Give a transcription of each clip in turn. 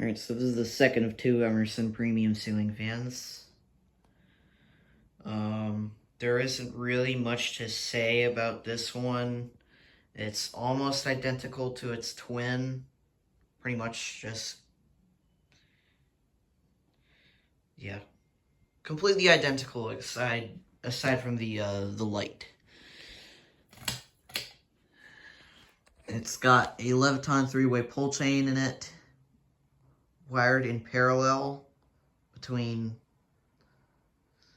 Alright, so this is the second of two Emerson premium ceiling fans. There isn't really much to say about this one. It's almost identical to its twin. Pretty much just, yeah, completely identical aside from the light. It's got a Leviton 3-way pull chain in it, wired in parallel between.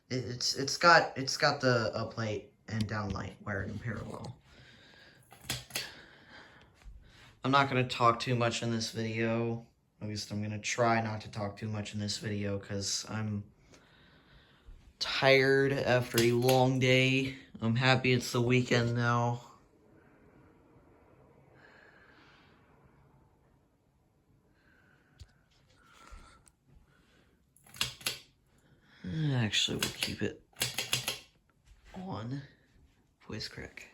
It's got the uplight and downlight wired in parallel. I'm not going to talk too much in this video. At least I'm going to try not to talk too much in this video because I'm tired after a long day. I'm happy it's the weekend now. Actually, we'll keep it on. Voice crack.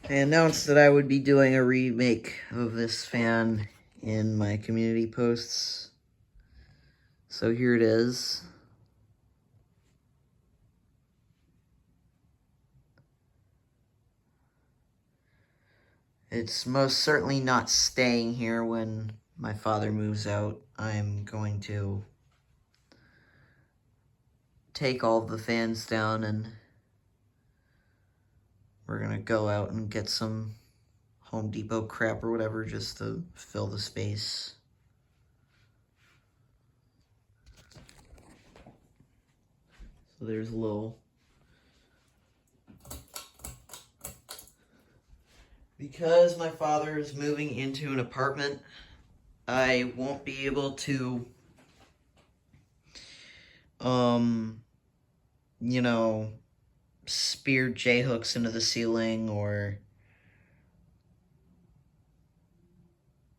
I announced that I would be doing a remake of this fan in my community posts. So here it is. It's most certainly not staying here when my father moves out. I'm going to take all the fans down and we're going to go out and get some Home Depot crap or whatever just to fill the space. So there's a little... Because my father is moving into an apartment, I won't be able to, you know, spear J-hooks into the ceiling or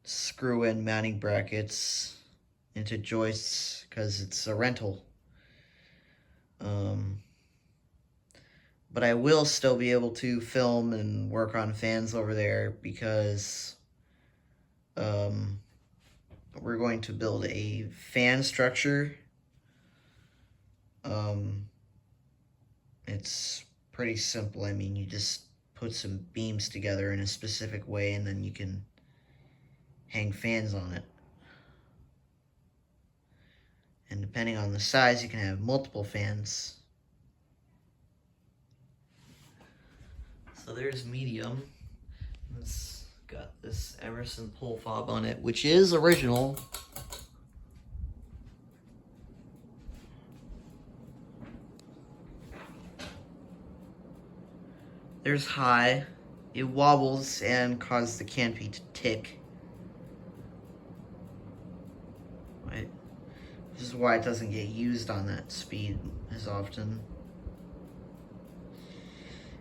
screw in mounting brackets into joists because it's a rental. But I will still be able to film and work on fans over there because we're going to build a fan structure. It's pretty simple. I mean, you just put some beams together in a specific way and then you can hang fans on it. And depending on the size, you can have multiple fans. So there's medium. It's got this Emerson pull fob on it, which is original. There's high. It wobbles and causes the canopy to tick. Right. This is why it doesn't get used on that speed as often.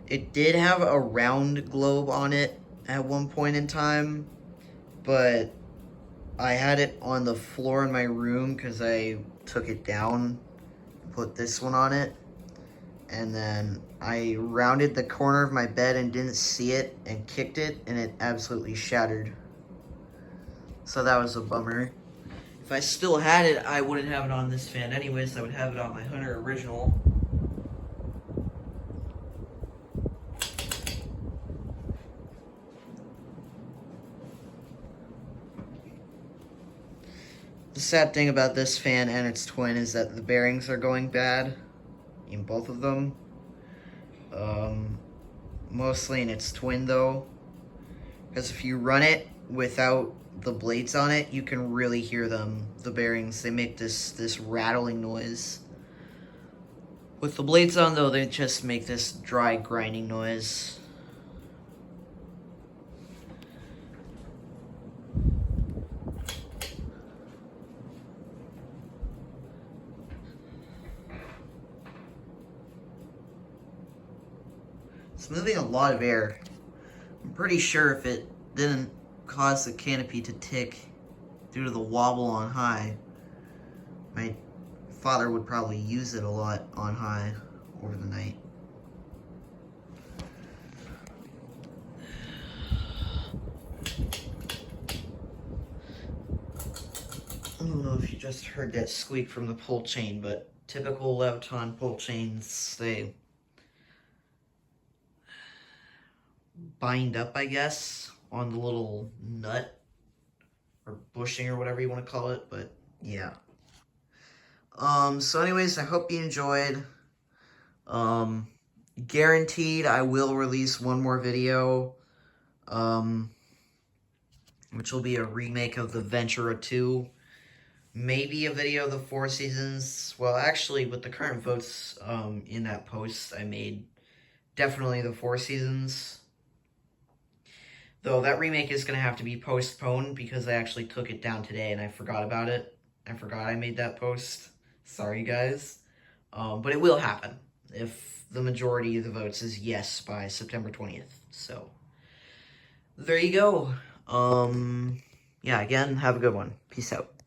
It did have a round globe on it at one point in time, but I had it on the floor in my room because I took it down, put this one on it, and then I rounded the corner of my bed and didn't see it and kicked it, and it absolutely shattered. So that was a bummer. If I still had it, I wouldn't have it on this fan anyways. I would have it on my Hunter original. The sad thing about this fan and its twin is that the bearings are going bad in both of them. Mostly in its twin though, because if you run it without the blades on it, you can really hear them. The bearings, they make this rattling noise. With the blades on though, they just make this dry grinding noise. It's moving a lot of air. I'm pretty sure if it didn't cause the canopy to tick due to the wobble on high, my father would probably use it a lot on high over the night. I don't know if you just heard that squeak from the pull chain, but typical Leviton pull chains, they bind up, I guess, on the little nut or bushing or whatever you want to call it, but yeah. So anyways, I hope you enjoyed. Guaranteed I will release one more video, which will be a remake of the Ventura 2. Maybe a video of the Four Seasons. Well, actually, with the current votes in that post, I made definitely the Four Seasons. Though that remake is going to have to be postponed because I actually took it down today and I forgot about it. I forgot I made that post. Sorry, guys. But it will happen if the majority of the votes is yes by September 20th. So, there you go. Yeah, again, have a good one. Peace out.